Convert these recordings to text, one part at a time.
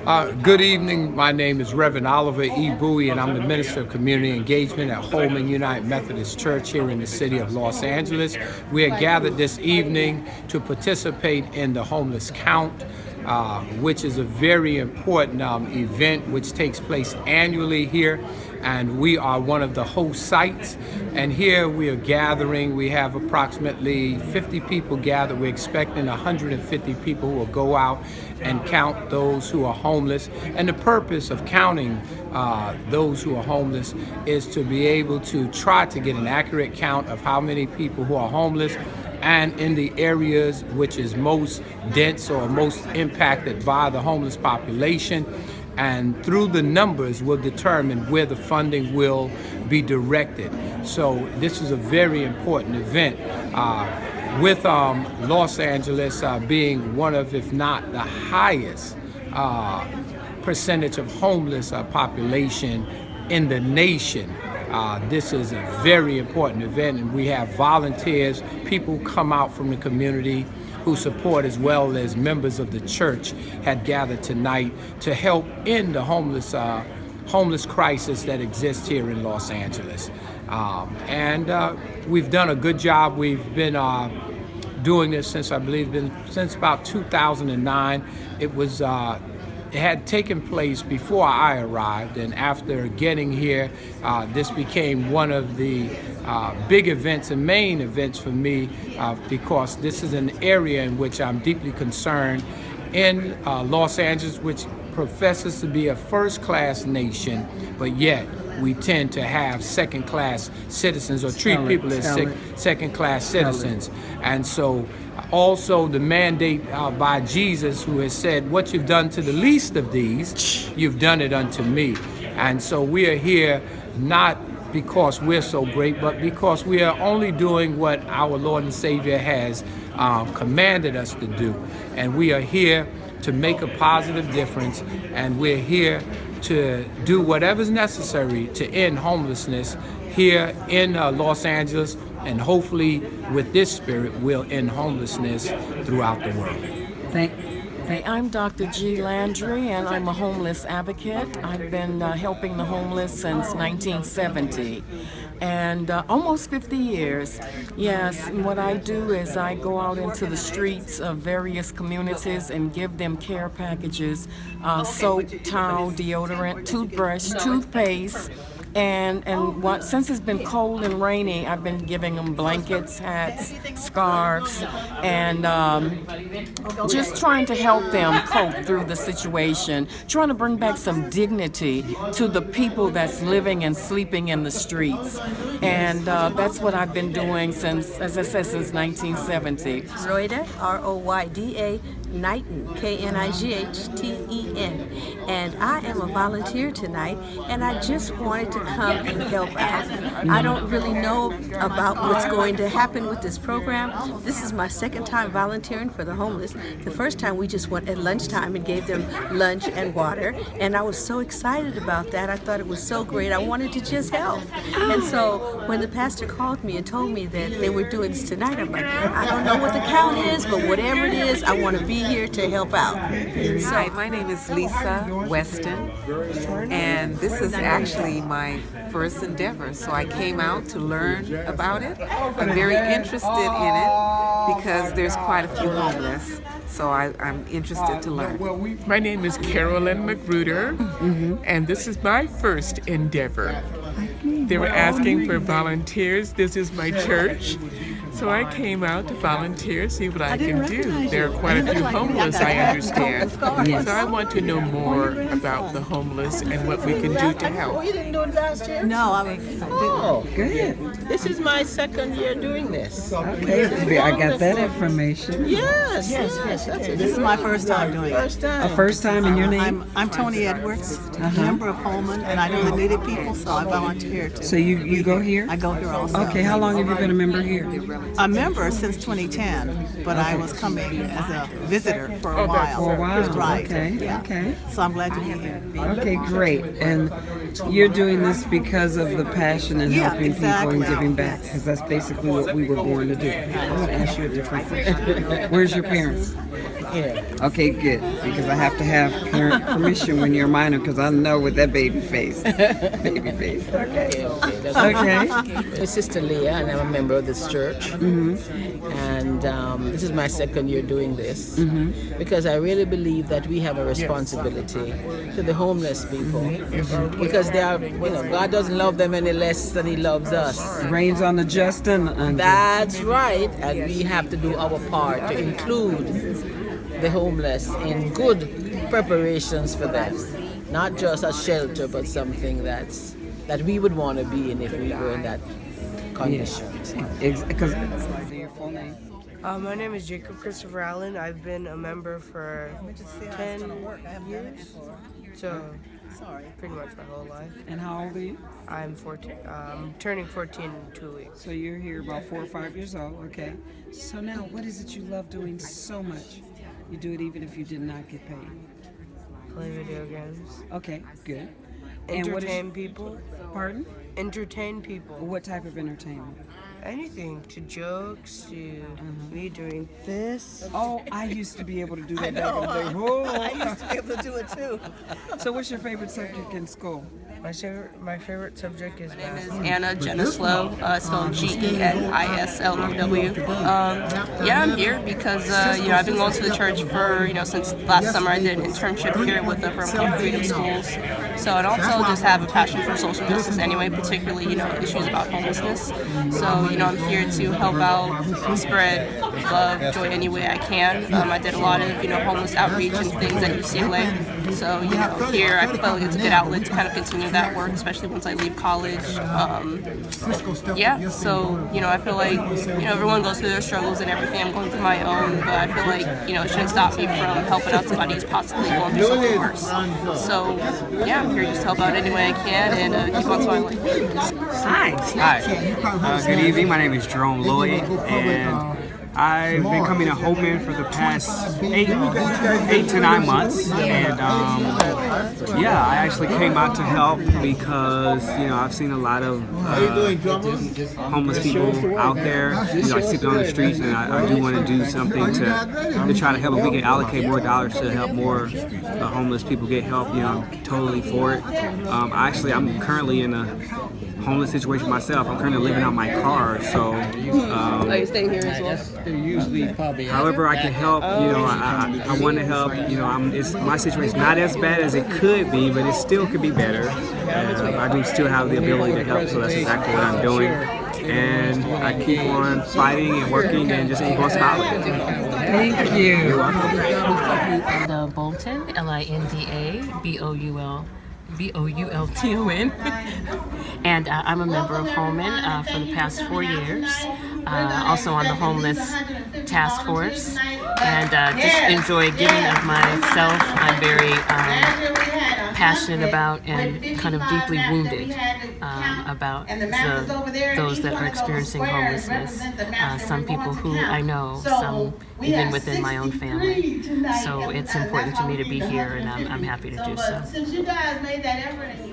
Good evening. My name is Reverend Oliver E. Bowie, and I'm the Minister of Community Engagement at Holman United Methodist Church here in the city of Los Angeles. We are gathered this evening to participate in the homeless count, which is a very important event which takes place annually here. And we are one of the host sites. And here we are gathering. We have approximately 50 people gathered. We're expecting 150 people who will go out and count those who are homeless. And the purpose of counting those who are homeless is to be able to try to get an accurate count of how many people who are homeless and in the areas which is most dense or most impacted by the homeless population. And through the numbers will determine where the funding will be directed. So this is a very important event. With Los Angeles being one of, if not the highest percentage of homeless population in the nation, this is a very important event, and we have volunteers, people who come out from the community who support, as well as members of the church, had gathered tonight to help end the homeless crisis that exists here in Los Angeles. We've done a good job. We've been doing this since, I believe, since about 2009. It had taken place before I arrived, and after getting here, this became one of the big events and main events for me because this is an area in which I'm deeply concerned in Los Angeles, which professes to be a first-class nation, but yet we tend to have second-class citizens or treat people as second-class citizens. And so also the mandate by Jesus, who has said, what you've done to the least of these, you've done it unto me. And so we are here not because we're so great, but because we are only doing what our Lord and Savior has commanded us to do. And we are here to make a positive difference, and we're here to do whatever's necessary to end homelessness here in Los Angeles, and hopefully with this spirit we'll end homelessness throughout the world. I'm Dr. G. Landry, and I'm a homeless advocate. I've been helping the homeless since 1970, and almost 50 years. Yes, and what I do is I go out into the streets of various communities and give them care packages, soap, towel, deodorant, toothbrush, toothpaste. And since it's been cold and rainy, I've been giving them blankets, hats, scarves, and just trying to help them cope through the situation, trying to bring back some dignity to the people that's living and sleeping in the streets. And that's what I've been doing since, as I said, since 1970. Royda, R-O-Y-D-A, Knighton, K-N-I-G-H-T-E-N. And I am a volunteer tonight, and I just wanted to come and help out. I don't really know about what's going to happen with this program. This is my second time volunteering for the homeless. The first time we just went at lunchtime and gave them lunch and water, and I was so excited about that. I thought it was so great. I wanted to just help. And so when the pastor called me and told me that they were doing this tonight, I'm like, I don't know what the count is, but whatever it is, I want to be here to help out. Hi, my name is Lisa Weston, and this is actually my first endeavor. So I came out to learn about it. I'm very interested in it because there's quite a few homeless. So I'm interested to learn. My name is Carolyn Magruder, and this is my first endeavor. They were asking for volunteers. This is my church. So I came out to volunteer, see what I can do. There are quite a few homeless, I understand. Yes. So I want to know more about the homeless and what we can do to help. Oh, you didn't do it last year? No, I was. Oh, Good. this is my second year doing this. Okay, I got that information. Yes. That's it. This is my first time doing it. First time. A first time, and your name? I'm Tony Edwards, member of Holman, and I know the Native people, so I volunteer too. So you go here? I go here also. Okay, how long have you been a member here? A member since 2010, but I was coming as a visitor for a while. For a while, Right. okay, Yeah. okay. So I'm glad to be here. Okay, great. And you're doing this because of the passion and Yeah, helping exactly. people and giving back, because that's basically what we were born to do. I'm going to ask you a different question. Where's your parents? Yeah. Okay, good. Because I have to have parent permission when you're a minor, because I know with that baby face. Baby face. Okay. Okay. My sister Leah, and I'm a member of this church. And this is my second year doing this because I really believe that we have a responsibility to the homeless people because they are, God doesn't love them any less than He loves us. Rains on the just and unjust. That's right, and we have to do our part to include the homeless in good preparations for them, not just a shelter, but something that we would want to be in if we were in that condition. Because your full name. My name is Jacob Christopher Allen. I've been a member for 10 years, so pretty much my whole life. And how old are you? I'm 14. Turning 14 in 2 weeks. So you're here about 4 or 5 years old, okay. So now, what is it you love doing so much? You do it even if you did not get paid. Play video games. Okay, good. Entertain people. Pardon? Entertain people. What type of entertainment? Anything, to jokes, to me doing this. Oh, I used to be able to do that back in the day. Whoa. I used to be able to do it too. So what's your favorite subject in school? My favorite subject is math. My name is Anna Genislow, spelled Genislow. Yeah, I'm here because I've been going to the church for since last summer. I did an internship here with the firm called Freedom Schools. So I'd also just have a passion for social justice anyway, particularly issues about homelessness. So I'm here to help out, spread love, joy any way I can. I did a lot of homeless outreach and things at UCLA. So here I felt like it's a good outlet to kind of continue that work, especially once I leave college. So I feel like everyone goes through their struggles and everything. I'm going through my own, but I feel like it shouldn't stop me from helping out somebody who's possibly going through something worse. So I'm here just to help out any way I can and keep on smiling. Hi. Good evening. My name is Jerome Lloyd, and I've been coming to Holman for the past 8 to 9 months, and I actually came out to help because I've seen a lot of homeless people out there, sleeping on the streets, and I do want to do something to try to help. If we can allocate more dollars to help more homeless people get help, I'm totally for it. I'm currently in a homeless situation myself. I'm currently living out my car, so. Are you staying here as well? However I can help, I want to help. My situation not as bad as it could be, but it still could be better. I do still have the ability to help, so that's exactly what I'm doing. And I keep on fighting and working and just keep on smiling. Thank you. Linda Bolton, Linda Boulton. And I'm a member of Holman for the past 4 years. Also on the homeless task force, and just enjoy giving of myself. I'm very passionate about and kind of deeply wounded about those that are experiencing homelessness. Some people who I know, some even within my own family. So it's important to me to be here, and I'm happy to do so.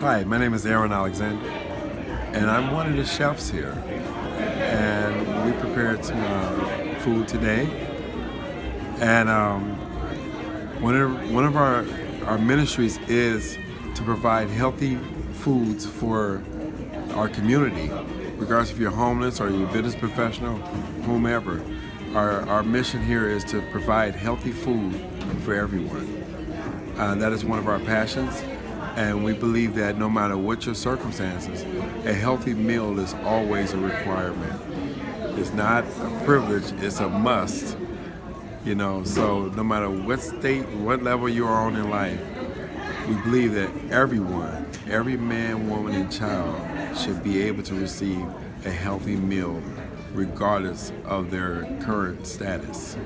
Hi, my name is Aaron Alexander, and I'm one of the chefs here. And we prepared some food today, and one of our ministries is to provide healthy foods for our community, regardless if you're homeless or you're a business professional, whomever. Our mission here is to provide healthy food for everyone. That is one of our passions, and we believe that no matter what your circumstances, a healthy meal is always a requirement. It's not a privilege, it's a must. So no matter what state, what level you are on in life, we believe that everyone, every man, woman, and child should be able to receive a healthy meal regardless of their current status.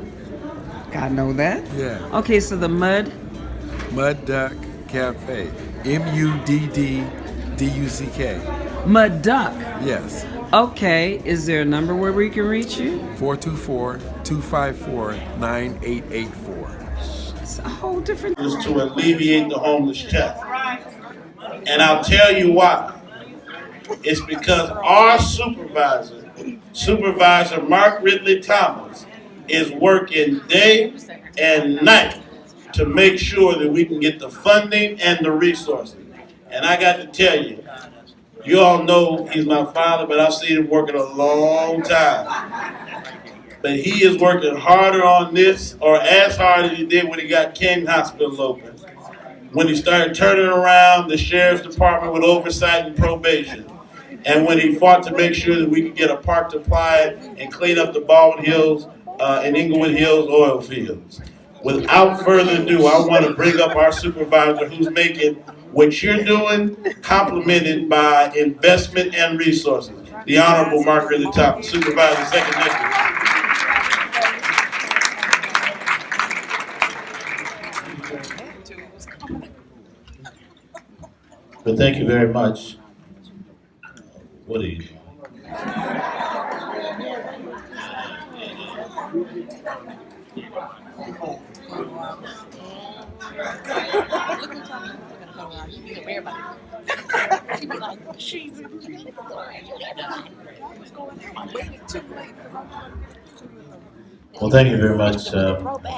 I know that. Yeah. Okay, so the Mud Duck Cafe. MUDDDUCK. Mud Duck. Yes. Okay, is there a number where we can reach you? 424-254-9884. It's a whole different... Is to alleviate the homeless check. And I'll tell you why. It's because our supervisor Mark Ridley Thomas, is working day and night to make sure that we can get the funding and the resources. And I got to tell you, you all know he's my father, but I've seen him working a long time. But he is working harder on this, or as hard as he did when he got King Hospital open. When he started turning around the sheriff's department with oversight and probation. And when he fought to make sure that we could get a park to apply and clean up the Baldwin Hills and Inglewood Hills oil fields. Without further ado, I want to bring up our supervisor who's making what you're doing complemented by investment and resources. The Honorable Mark Ridley Thomas, Supervisor, 2nd District. But thank you very much. What are you doing? Well, thank you very much.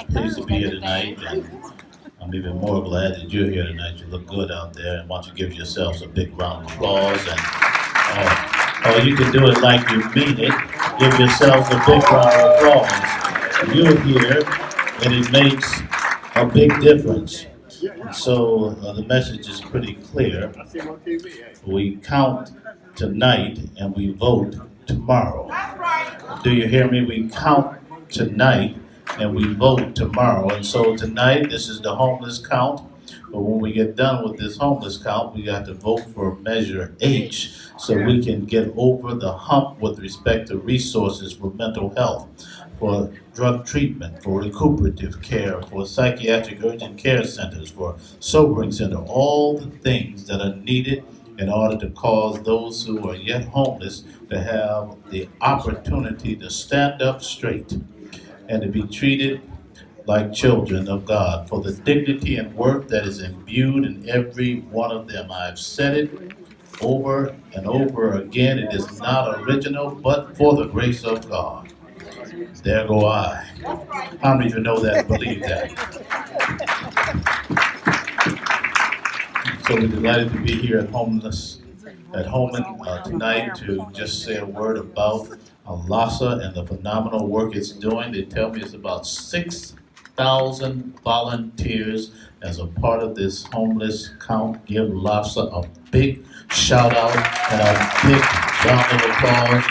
Pleased to be here tonight. And I'm even more glad that you're here tonight. You look good out there, and why don't you give yourselves a big round of applause? And you can do it like you mean it. Give yourselves a big round of applause. You're here, and it makes a big difference. So the message is pretty clear. We count tonight, and we vote tomorrow. Do you hear me? We count tonight, and we vote tomorrow. And so tonight, this is the homeless count. But when we get done with this homeless count, we got to vote for Measure H so we can get over the hump with respect to resources for mental health, for drug treatment, for recuperative care, for psychiatric urgent care centers, for sobering center, all the things that are needed in order to cause those who are yet homeless to have the opportunity to stand up straight and to be treated like children of God, for the dignity and worth that is imbued in every one of them. I've said it over and over again. It is not original, but for the grace of God. There go I. How many of you know that and believe that? So we're delighted to be here at Holman tonight to just say a word about LASA and the phenomenal work it's doing. They tell me it's about 6,000 volunteers as a part of this homeless count. Give LASA a big shout out and a big round of applause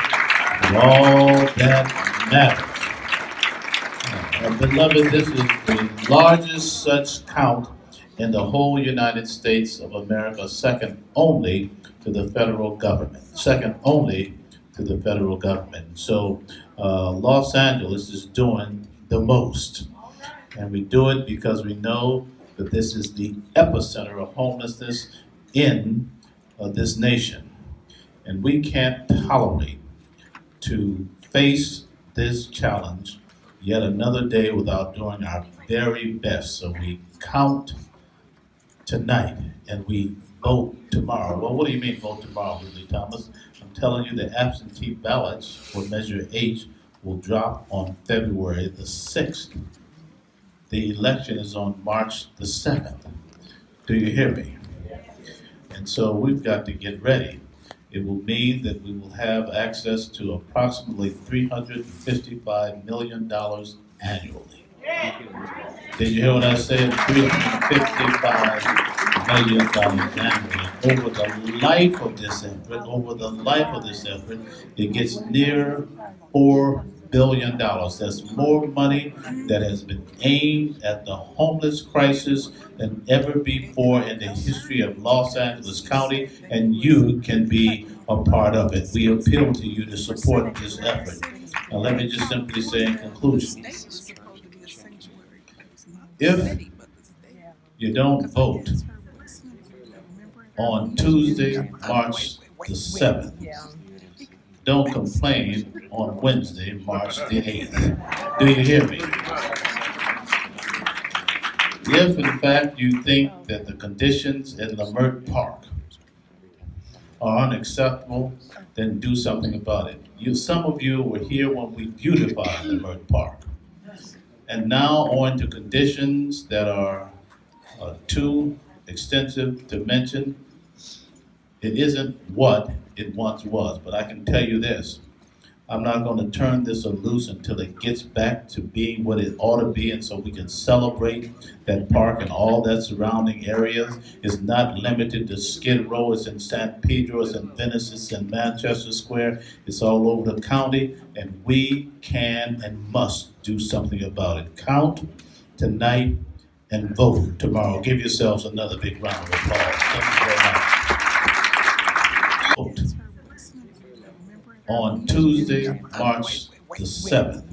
for all that matters. Beloved, this is the largest such count in the whole United States of America, second only to the federal government. Second only to the federal government. So Los Angeles is doing the most. And we do it because we know that this is the epicenter of homelessness in this nation. And we can't tolerate to face this challenge yet another day without doing our very best. So we count tonight and we vote tomorrow. Well, what do you mean vote tomorrow, Ridley Thomas? I'm telling you the absentee ballots for Measure H will drop on February the 6th. The election is on March the 7th. Do you hear me? And so we've got to get ready. It will mean that we will have access to approximately $355 million annually. Did you hear what I said? $355 million annually. Over the life of this effort, it gets near $4 billion. That's more money that has been aimed at the homeless crisis than ever before in the history of Los Angeles County, and you can be a part of it. We appeal to you to support this effort. Now let me just simply say in conclusion, if you don't vote on Tuesday, March the 7th, don't complain on Wednesday, March the 8th. Do you hear me? If, in fact, you think that the conditions in Lamert Park are unacceptable, then do something about it. Some of you were here when we beautified Lamert Park. And now on to conditions that are too extensive to mention. It isn't what it once was, but I can tell you this. I'm not going to turn this loose until it gets back to being what it ought to be, and so we can celebrate that park and all that surrounding areas. It's not limited to Skid Row, it's in San Pedro, it's in Venice, it's in Manchester Square, it's all over the county, and we can and must do something about it. Count tonight and vote tomorrow. Give yourselves another big round of applause. Thank you very much. Vote on Tuesday, March the 7th.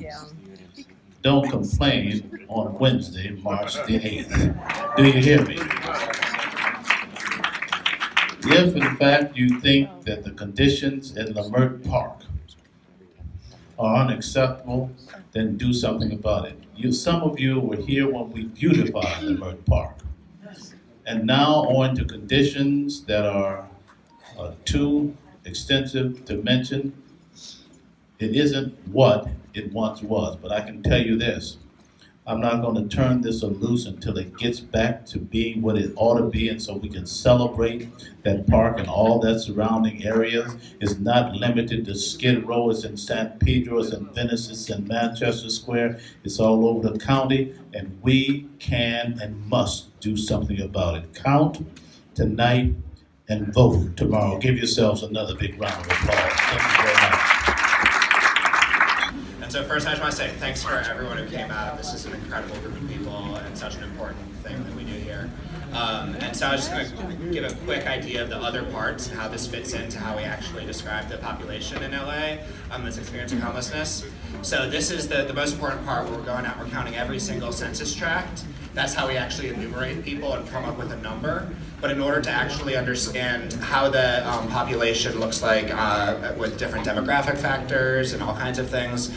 Don't complain on Wednesday, March the 8th. Do you hear me? If in fact you think that the conditions in Lamert Park are unacceptable, then do something about it. Some of you were here when we beautified Lamert Park. And now on to conditions that are too extensive to mention. It isn't what it once was, but I can tell you this. I'm not going to turn this loose until it gets back to being what it ought to be, and so we can celebrate that park and all that surrounding areas. It's not limited to Skid Row, it's in San Pedro, it's in Venice, it's in Manchester Square, it's all over the county, and we can and must do something about it. Count tonight and vote tomorrow. Give yourselves another big round of applause. Thank you very much. And so first I just want to say thanks for everyone who came out. This is an incredible group of people and such an important thing that we do here. And so I was just going to give a quick idea of the other parts and how this fits into how we actually describe the population in LA that's experiencing homelessness. So this is the most important part where we're going out, we're counting every single census tract. That's how we actually enumerate people and come up with a number. But in order to actually understand how the population looks like with different demographic factors and all kinds of things,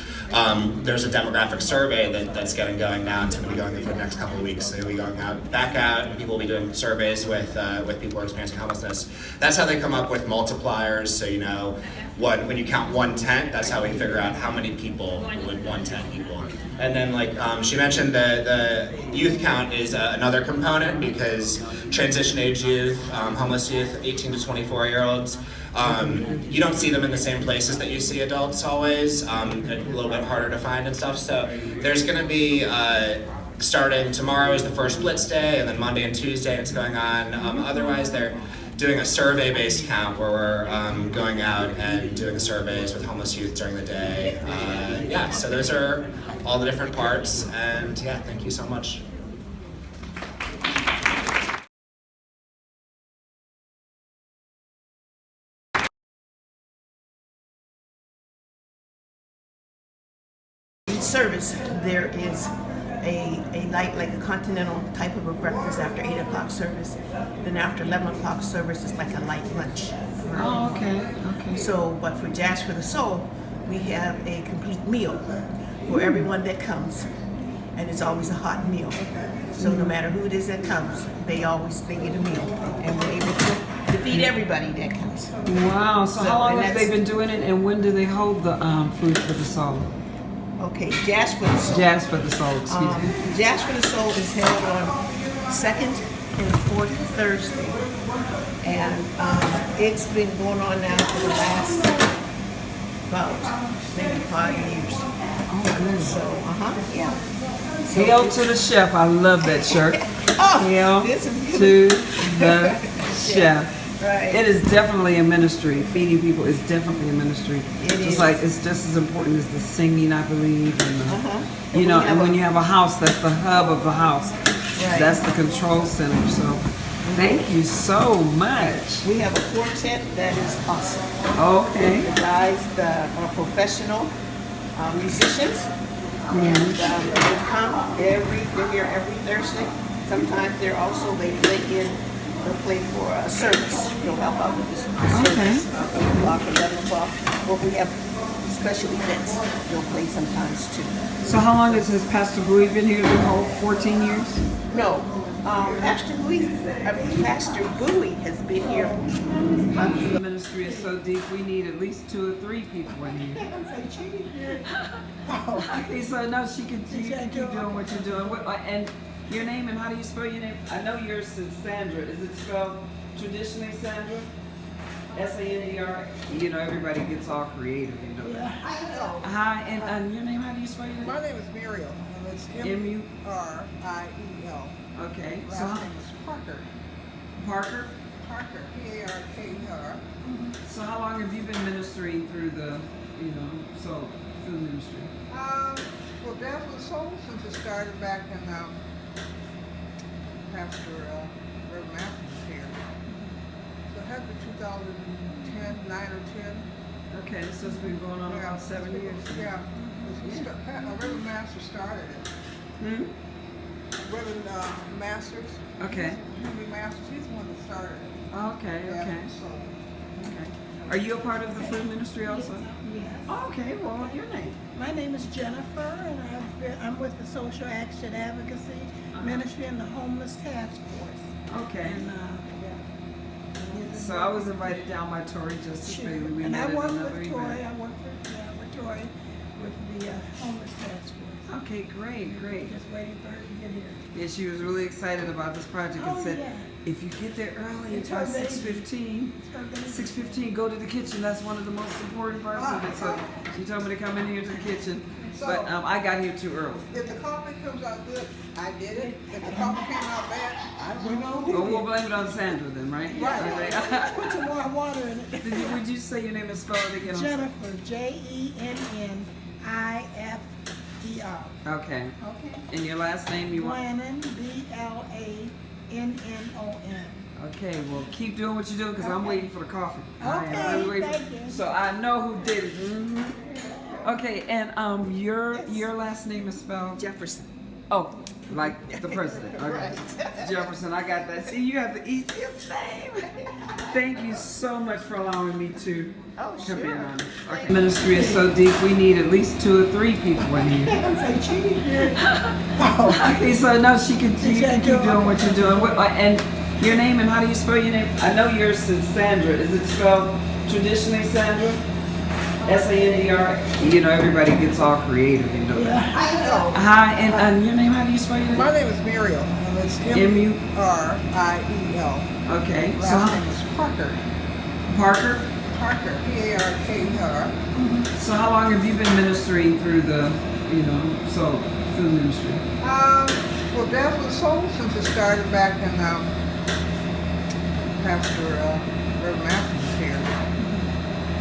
there's a demographic survey that's getting going now. It's going to be going for the next couple of weeks. So we'll be going back out, and people will be doing surveys with people who are experiencing homelessness. That's how they come up with multipliers. So you know, when you count one tent, that's how we figure out how many people would one tent equal. And then, like she mentioned, the youth count is another component because transition age youth, homeless youth, 18 to 24-year-olds, you don't see them in the same places that you see adults always. A little bit harder to find and stuff. So there's going to be starting tomorrow is the first Blitz Day, and then Monday and Tuesday it's going on. Otherwise, they're doing a survey-based count where we're going out and doing surveys with homeless youth during the day. Yeah, so those are all the different parts, and yeah, thank you so much. Service, there is a night like a continental type of a breakfast after 8 o'clock service. Then after 11 o'clock service is like a light lunch. Oh, okay, okay. So, but for Jazz for the Soul, we have a complete meal for everyone that comes, and it's always a hot meal. So no matter who it is that comes, they get a meal, and we're able to feed everybody that comes. Wow, so how long have they been doing it, and when do they hold the Food for the Soul? Okay, Jazz for the Soul. Jazz for the Soul, excuse me. Jazz for the Soul is held on second and fourth Thursday. And it's been going on now for the last about maybe 5 years. Oh, good. So, yeah. So Hail to the chef. I love that shirt. Hail to the chef. Right. It is definitely a ministry. Feeding people is definitely a ministry. It's just as important as the singing, I believe, and you know. And when you have a house, that's the hub of the house. Right. That's the control center. So, thank you so much. We have a quartet that is awesome. Okay. The guys are professional musicians, and they come they're here every Thursday. Sometimes they play for a service. They'll help out with this service. 8 o'clock, 11 o'clock. Or we have special events. They'll play sometimes too. So how long has Pastor Bowie been here? The whole 14 years? No. Pastor Bowie has been here. The ministry is so deep, we need at least 2 or 3 people in here. Okay, so no, you can keep doing what you're doing. And your name, and how do you spell your name? I know yours is Sandra. Is it spelled traditionally Sandra? S-A-N-D-R? You know, everybody gets all creative, you know that. Hi, and your name, how do you spell your name? My name is Muriel. It's M-U-R-I-E-L. Okay. Last name is Parker. Parker? Parker, P-A-R-K-E-R. So how long have you been ministering through the, food ministry? Well, Dance with Soul since it started back in Pastor Reverend Matthew's here. So it had to be 2010, 9 or 10. Okay, so it's been going on about 7 years. Yeah. Reverend Master started it. Reverend Masters. Okay. Henry Masters, he's the one that started it. Okay, Yeah, okay. so. Okay. Are you a part of the food ministry also? Yes. Oh, okay, well, your name? My name is Jennifer, and I'm with the Social Action Advocacy Ministry and the Homeless Task Force. Okay. And, So I was invited down by Tori Justice Bailey. We and met I at work another with event. Tori. I work with Tori with the Homeless Task Force. Okay, great. Just waiting for her to get here. Yeah, she was really excited about this project and said, if you get there early, It's by her baby. 6:15, go to the kitchen. That's one of the most important parts of it. So she told me to come in here to the kitchen, but I got here too early. If the coffee comes out good, I did it. If the coffee came out bad, We'll blame it on Sandra then, right? Right. Put some more water in it. Would you say your name is spelled again? Jennifer, J-E-N-N-I-F-E-R. Okay. Okay. And your last name you want? Blannon, B-L-A-N-N-O-N. Okay, well, keep doing what you're doing because I'm waiting for the coffee. Okay, thank you. So I know who did it. Okay, and your last name is spelled? Jefferson. Oh, like the president. Okay. Jefferson, I got that. See, you have the easiest name. Thank you so much for allowing me to come in on it. Okay. Ministry is so deep, we need at least 2 or 3 people in here. Okay, so no, you can keep doing what you're doing. And your name, and how do you spell your name? I know yours is Sandra. Is it spelled traditionally Sandra? S-A-N-D-R? You know, everybody gets all creative, you know that. Hi, and your name, how do you spell your name? My name is Muriel. It's M-U-R-I-E-L. Okay. Last name is Parker. Parker? Parker, P-A-R-K-E-R. So how long have you been ministering through the, food ministry? Well, Dance with Soul since it started back in Pastor Reverend Matthew's here.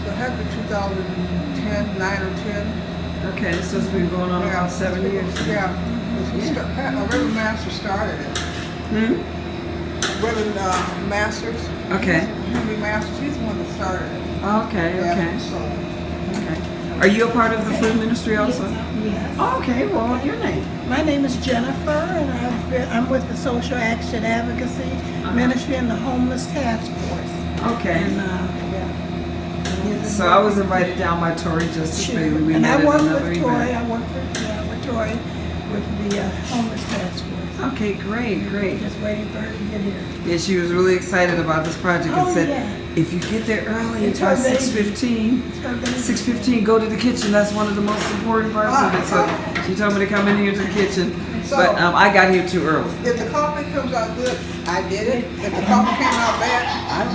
So it had to be 2010, 9 or 10. Okay, so it's been going on about 7 years. Yeah. Reverend Master started it. Reverend Masters. Okay. Henry Masters, he's the one that started it. Okay. Okay. Are you a part of the food ministry also? Yes. Okay, well, your name? My name is Jennifer, and I'm with the Social Action Advocacy Ministry and the Homeless Task Force. Okay. And, so I was invited down by Tori Justice Bailey. We and met I at work another with Tori. event. I work with Tori with the Homeless Task Force. Okay, great. Just waiting for her to get here. Yeah, she was really excited about this project and said, if you get there early, It's by her baby. 6:15, go to the kitchen. That's one of the most important parts of it. So she told me to come in here to the kitchen, but I got here too early. If the coffee comes out good, I did it. If the coffee came out bad,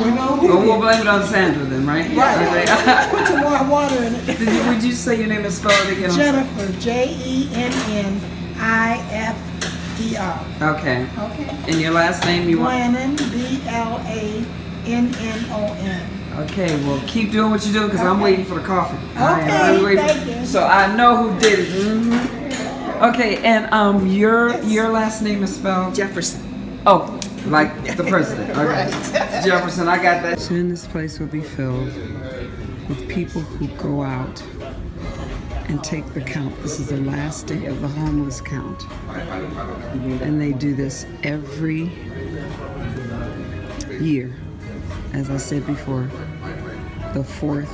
We'll blame it on Sandra then, right? Right. Put some more water in it. Would you say your name is spelled again? Jennifer, J-E-N-N-I-F-E-R. Okay. Okay. And your last name you want? Blannon, B-L-A-N-N-O-N. Okay, well, keep doing what you're doing because I'm waiting for the coffee. Okay, thank you. So I know who did it. Okay, and your last name is spelled? Jefferson. Oh, like the president. Okay. Jefferson, I got that. Soon this place will be filled with people who go out and take the count. This is the last day of the homeless count. And they do this every year. As I said before, the 4th